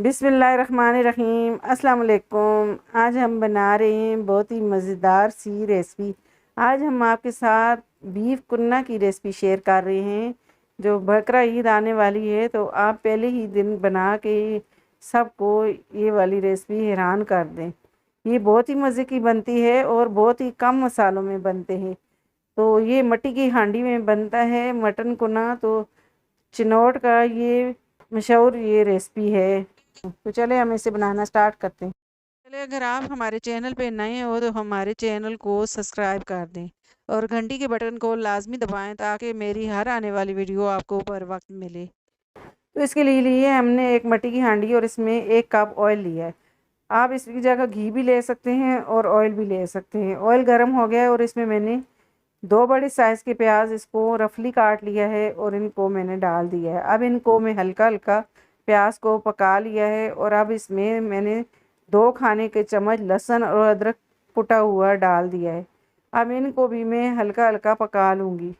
बिस्मिल्लाहिर्रहमानिर्रहीम। अस्सलाम वालेकुम। आज हम बना रहे हैं बहुत ही मज़ेदार सी रेसिपी। आज हम आपके साथ बीफ कुन्ना की रेसिपी शेयर कर रहे हैं। जो बकरा ईद आने वाली है तो आप पहले ही दिन बना के सबको ये वाली रेसिपी हैरान कर दें। ये बहुत ही मज़े की बनती है और बहुत ही कम मसालों में बनते हैं। तो ये मट्टी की हांडी में बनता है मटन कुन्ना। तो चिनौट का ये मशहूर ये रेसिपी है। तो चले हम इसे बनाना स्टार्ट करते हैं। चले, अगर आप हमारे चैनल पे नए हो तो हमारे चैनल को सब्सक्राइब कर दें और घंटी के बटन को लाजमी दबाएं ताकि मेरी हर आने वाली वीडियो आपको बर वक्त मिले। तो इसके लिए हमने एक मिट्टी की हांडी और इसमें 1 कप ऑयल लिया है। आप इसकी जगह घी भी ले सकते हैं और ऑयल भी ले सकते हैं। ऑयल गर्म हो गया है और इसमें मैंने 2 बड़े साइज़ के प्याज इसको रफली काट लिया है और इनको मैंने डाल दिया है। अब इनको मैं हल्का हल्का प्याज को पका लिया है और अब इसमें मैंने 2 खाने के चम्मच लहसुन और अदरक कुटा हुआ डाल दिया है। अब इनको भी मैं हल्का हल्का पका लूँगी।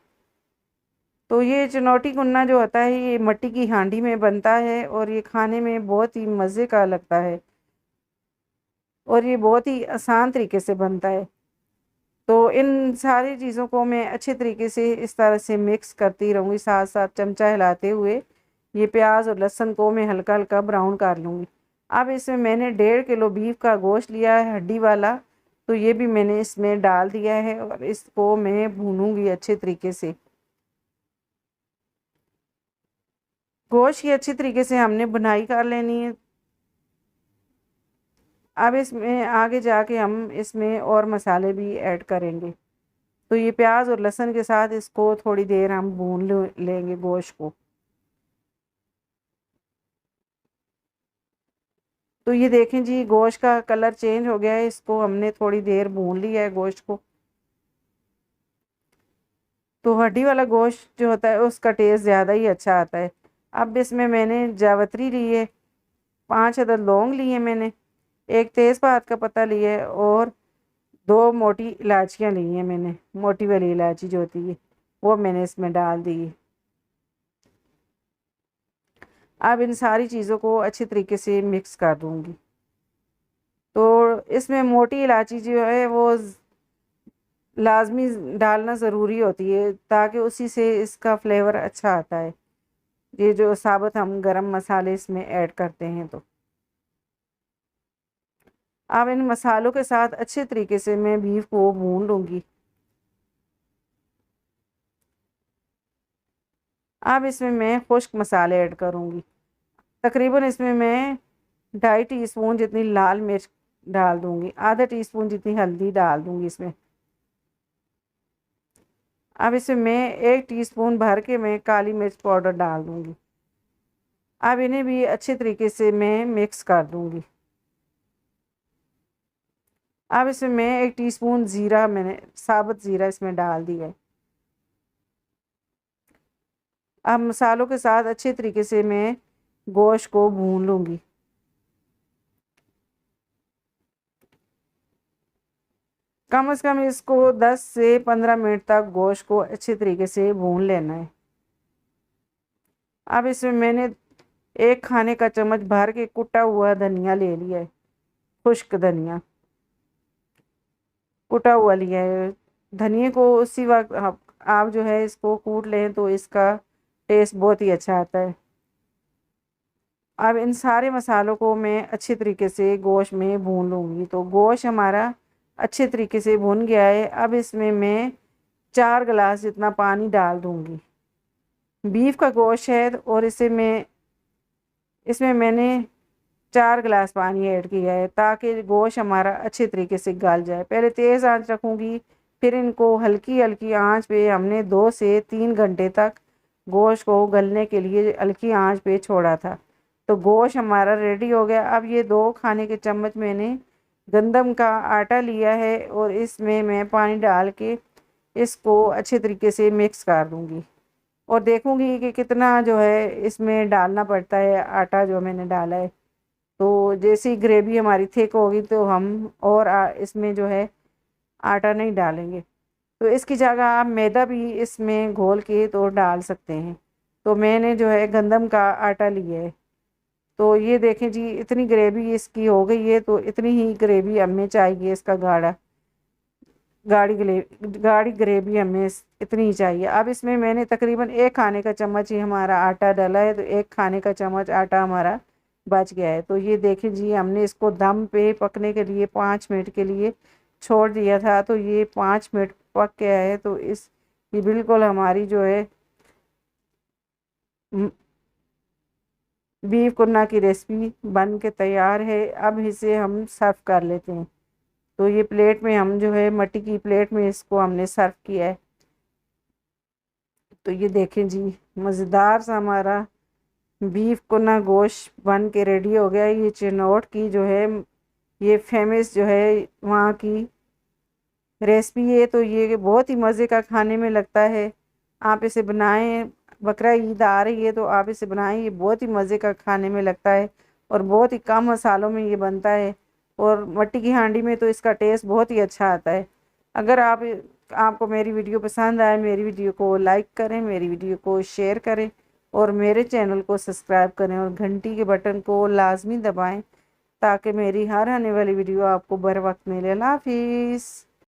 तो ये चिनौटी कुन्ना जो होता है ये मिट्टी की हांडी में बनता है और ये खाने में बहुत ही मज़े का लगता है और ये बहुत ही आसान तरीके से बनता है। तो इन सारी चीज़ों को मैं अच्छे तरीके से इस तरह से मिक्स करती रहूँगी, साथ साथ चमचा हिलाते हुए ये प्याज और लहसुन को मैं हल्का हल्का ब्राउन कर लूँगी। अब इसमें मैंने 1.5 किलो बीफ का गोश्त लिया है हड्डी वाला। तो ये भी मैंने इसमें डाल दिया है और इसको मैं भूनूंगी अच्छे तरीके से। गोश्त की अच्छी तरीके से हमने बुनाई कर लेनी है। अब इसमें आगे जाके हम इसमें और मसाले भी ऐड करेंगे। तो ये प्याज और लहसुन के साथ इसको थोड़ी देर हम भून लेंगे गोश्त को। तो ये देखें जी, गोश्त का कलर चेंज हो गया है। इसको हमने थोड़ी देर भून लिया है गोश्त को। तो हड्डी वाला गोश्त जो होता है उसका टेस्ट ज़्यादा ही अच्छा आता है। अब इसमें मैंने जावित्री ली है, 5 अदद लौंग लिए मैंने, एक तेज़पात का पत्ता लिया है और 2 मोटी इलायचियाँ ली हैं मैंने। मोटी वाली इलायची जो होती है वो मैंने इसमें डाल दी है। अब इन सारी चीज़ों को अच्छी तरीके से मिक्स कर दूंगी। तो इसमें मोटी इलायची जो है वो लाजमी डालना ज़रूरी होती है ताकि उसी से इसका फ्लेवर अच्छा आता है। ये जो साबुत हम गरम मसाले इसमें ऐड करते हैं। तो अब इन मसालों के साथ अच्छे तरीके से मैं बीफ को भून लूँगी। अब इसमें मैं खुश्क मसाले ऐड करूँगी। तकरीबन इसमें मैं 2.5 टीस्पून जितनी लाल मिर्च डाल दूँगी, आधा टीस्पून जितनी हल्दी डाल दूँगी इसमें। अब इसमें मैं 1 टीस्पून भर के मैं काली मिर्च पाउडर डाल दूँगी। अब इन्हें भी अच्छे तरीके से मैं मिक्स कर दूँगी। अब इसमें मैं 1 टीस्पून ज़ीरा, मैंने साबुत ज़ीरा इसमें डाल दिया है। अब मसालों के साथ अच्छे तरीके से मैं गोश्त को भून लूँगी। कम से कम इसको 10 से 15 मिनट तक गोश्त को अच्छे तरीके से भून लेना है। अब इसमें मैंने 1 खाने का चम्मच भर के कुटा हुआ धनिया ले लिया है, खुश्क धनिया कुटा हुआ लिया है। धनिए को उसी वक्त आप जो है इसको कूट लें तो इसका टेस्ट बहुत ही अच्छा आता है। अब इन सारे मसालों को मैं अच्छे तरीके से गोश्त में भून लूँगी। तो गोश्त हमारा अच्छे तरीके से भुन गया है। अब इसमें मैं 4 गिलास जितना पानी डाल दूँगी। बीफ का गोश्त है और इसमें मैंने 4 गिलास पानी ऐड किया है ताकि गोश्त हमारा अच्छे तरीके से गल जाए। पहले तेज़ आंच रखूँगी, फिर इनको हल्की हल्की आंच पे हमने 2 से 3 घंटे तक गोश्त को गलने के लिए हल्की आंच पे छोड़ा था। तो गोश्त हमारा रेडी हो गया। अब ये 2 खाने के चम्मच मैंने गंदम का आटा लिया है और इसमें मैं पानी डाल के इसको अच्छे तरीके से मिक्स कर दूँगी और देखूँगी कि कितना जो है इसमें डालना पड़ता है आटा जो मैंने डाला है। तो जैसी ग्रेवी हमारी थिक होगी तो हम और इसमें जो है आटा नहीं डालेंगे। तो इसकी जगह आप मैदा भी इसमें घोल के तो डाल सकते हैं। तो मैंने जो है गंदम का आटा लिया है। तो ये देखें जी, इतनी ग्रेवी इसकी हो गई है। तो इतनी ही ग्रेवी हमें चाहिए, इसका गाढ़ी ग्रेवी हमें इतनी ही चाहिए। अब इसमें मैंने तकरीबन 1 खाने का चम्मच ही हमारा आटा डाला है, तो 1 खाने का चम्मच आटा हमारा बच गया है। तो ये देखें जी, हमने इसको दम पे पकने के लिए 5 मिनट के लिए छोड़ दिया था। तो ये 5 मिनट पक गया है। तो ये बिल्कुल हमारी जो है बीफ कुन्ना की रेसिपी बन के तैयार है। अब इसे हम सर्व कर लेते हैं। तो ये प्लेट में हम जो है मट्टी की प्लेट में इसको हमने सर्व किया है। तो ये देखें जी, मज़ेदार सा हमारा बीफ कुन्ना गोश्त बन के रेडी हो गया। ये चिनौट की जो है ये फेमस जो है वहाँ की रेसिपी है। तो ये बहुत ही मज़े का खाने में लगता है। आप इसे बनाएं, बकरा ईद आ रही है तो आप इसे बनाएं, ये बहुत ही मज़े का खाने में लगता है और बहुत ही कम मसालों में ये बनता है। और मट्टी की हांडी में तो इसका टेस्ट बहुत ही अच्छा आता है। अगर आपको मेरी वीडियो पसंद आए, मेरी वीडियो को लाइक करें, मेरी वीडियो को शेयर करें और मेरे चैनल को सब्सक्राइब करें और घंटी के बटन को लाजमी दबाएं ताकि मेरी हर आने वाली वीडियो आपको बर वक्त मिले। अल्लाह हाफिज़।